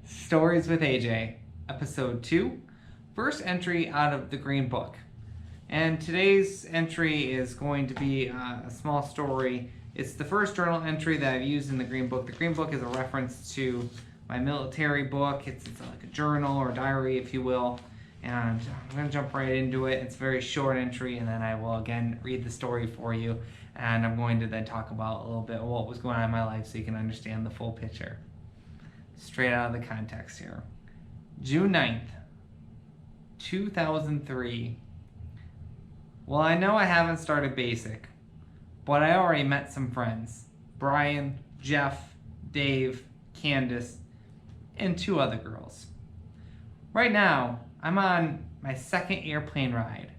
Stories with AJ, Episode 2, first entry out of the Green Book. And today's entry is going to be a small story. It's the first journal entry that I've used in the Green Book. The Green Book is a reference to my military book. It's like a journal or diary, if you will. And I'm going to jump right into it. It's a very short entry, and then I will again read the story for you. And I'm going to then talk about a little bit of what was going on in my life so you can understand the full picture. Straight out of the context here. June 9th, 2003. Well, I know I haven't started basic, but I already met some friends. Brian, Jeff, Dave, Candace, and 2 other girls. Right now, I'm on my second airplane ride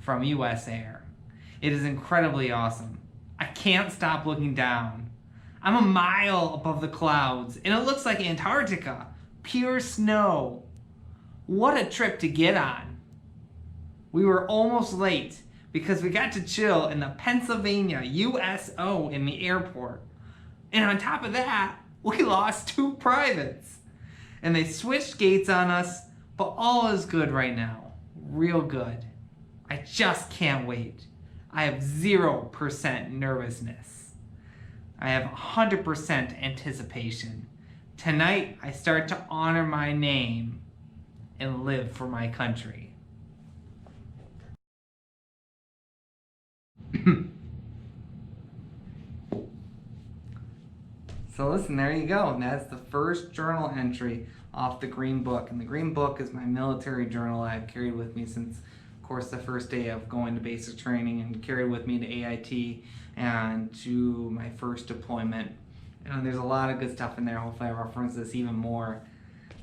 from US Air. It is incredibly awesome. I can't stop looking down. I'm a mile above the clouds, and it looks like Antarctica. Pure snow. What a trip to get on. We were almost late because we got to chill in the Pennsylvania USO in the airport. And on top of that, we lost 2 privates. And they switched gates on us, but all is good right now. Real good. I just can't wait. I have 0% nervousness. I have 100% anticipation. Tonight, I start to honor my name and live for my country. So listen, there you go. And that's the first journal entry off the Green Book. And the Green Book is my military journal I've carried with me since, of course, the first day of going to basic training, and carried with me to AIT and to my first deployment. And there's a lot of good stuff in there. Hopefully I reference this even more.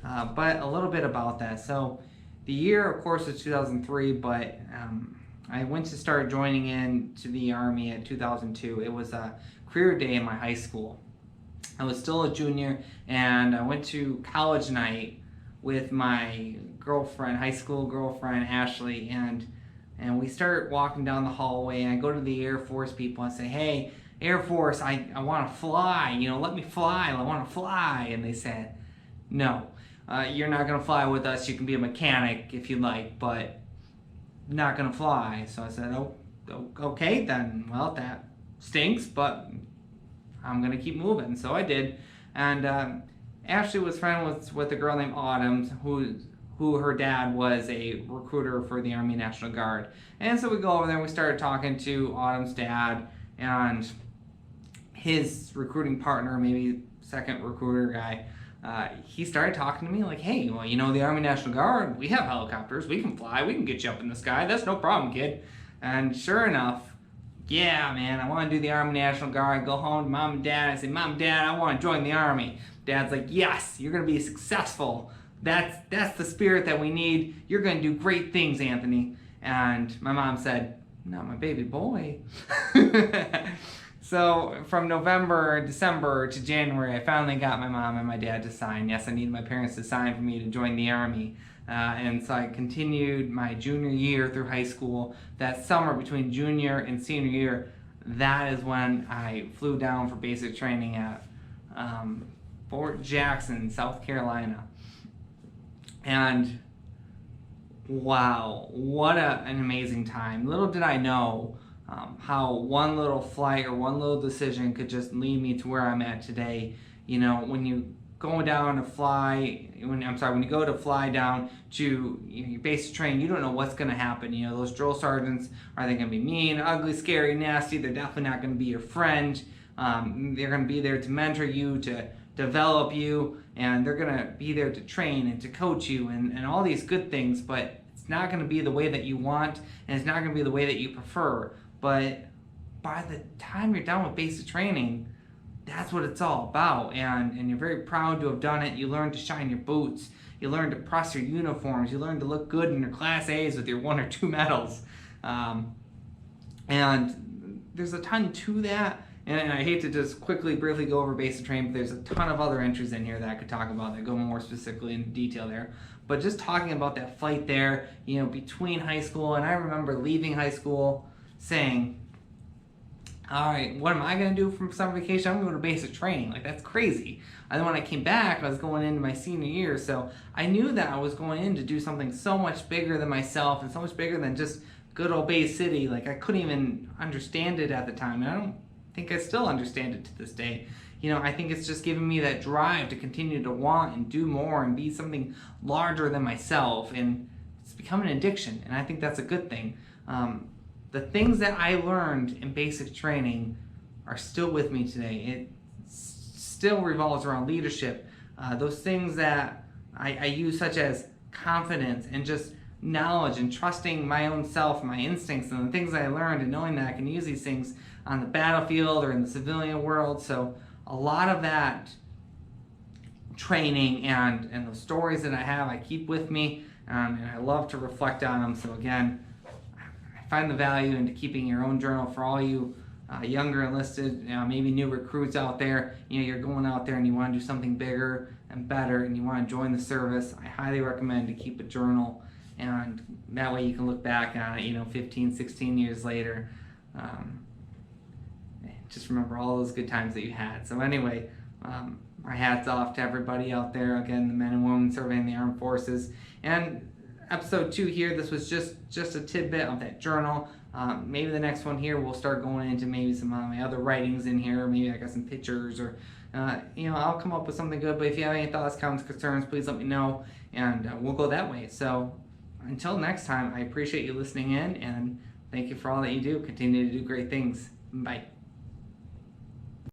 But a little bit about that. So the year, of course, is 2003, but I went to start joining in to the Army at 2002. It was a career day in my high school. I was still a junior, and I went to college night with my girlfriend, high school girlfriend, Ashley, and we start walking down the hallway, and I go to the Air Force people and say, hey, Air Force, I want to fly, let me fly, I want to fly. And they said, no, you're not going to fly with us. You can be a mechanic if you'd like, but not going to fly. So I said, oh, okay then. Well, that stinks, but I'm going to keep moving. So I did. And Ashley was friends with a girl named Autumn, who her dad was a recruiter for the Army National Guard. And so we go over there and we started talking to Autumn's dad and his recruiting partner, maybe second recruiter guy. He started talking to me like, hey, well, the Army National Guard, we have helicopters, we can fly, we can get you up in the sky, that's no problem, kid. And sure enough, yeah, man, I want to do the Army National Guard. I go home to Mom and Dad, I say, Mom and Dad, I want to join the Army. Dad's like, yes, you're going to be successful. That's the spirit that we need. You're going to do great things, Anthony. And my mom said, not my baby boy. So from November, December to January, I finally got my mom and my dad to sign. Yes, I needed my parents to sign for me to join the Army. And so I continued my junior year through high school. That summer between junior and senior year, that is when I flew down for basic training at Fort Jackson, South Carolina. And wow, what an amazing time. Little did I know how one little flight or one little decision could just lead me to where I'm at today. When you go down to fly, when you go to fly down to your basic training, you don't know what's going to happen. Those drill sergeants, are they going to be mean, ugly, scary, nasty? They're definitely not going to be your friend. They're going to be there to mentor you, to develop you, and they're going to be there to train and to coach you and all these good things, but it's not going to be the way that you want, and it's not going to be the way that you prefer. But by the time you're done with basic training, that's what it's all about, and you're very proud to have done it. You learn to shine your boots, you learn to press your uniforms, you learn to look good in your Class A's with your 1 or 2 medals, and there's a ton to that. And I hate to just briefly go over basic training, but there's a ton of other entries in here that I could talk about that go more specifically into detail there. But just talking about that flight there, between high school, and I remember leaving high school saying, all right, what am I going to do from summer vacation? I'm going to basic training. Like, that's crazy. And then when I came back, I was going into my senior year. So I knew that I was going in to do something so much bigger than myself and so much bigger than just good old Bay City. Like, I couldn't even understand it at the time. And I don't think I still understand it to this day. I think it's just giving me that drive to continue to want and do more and be something larger than myself. And it's become an addiction. And I think that's a good thing. The things that I learned in basic training are still with me today. It still revolves around leadership. Those things that I use, such as confidence and just knowledge and trusting my own self, my instincts, and the things that I learned, and knowing that I can use these things on the battlefield or in the civilian world. So a lot of that training and the stories that I have, I keep with me, and I love to reflect on them. So again, find the value into keeping your own journal. For all you younger enlisted, maybe new recruits out there, you're going out there and you want to do something bigger and better and you want to join the service, I highly recommend to keep a journal, and that way you can look back on it 15, 16 years later. Just remember all those good times that you had. So anyway, my hat's off to everybody out there, again, the men and women serving in the armed forces. And episode 2 here, this was just a tidbit of that journal. Maybe the next one here we'll start going into maybe some of my other writings in here. Maybe I got some pictures, or I'll come up with something good. But if you have any thoughts, comments, concerns, please let me know, and we'll go that way. So until next time, I appreciate you listening in, and thank you for all that you do. Continue to do great things. Bye.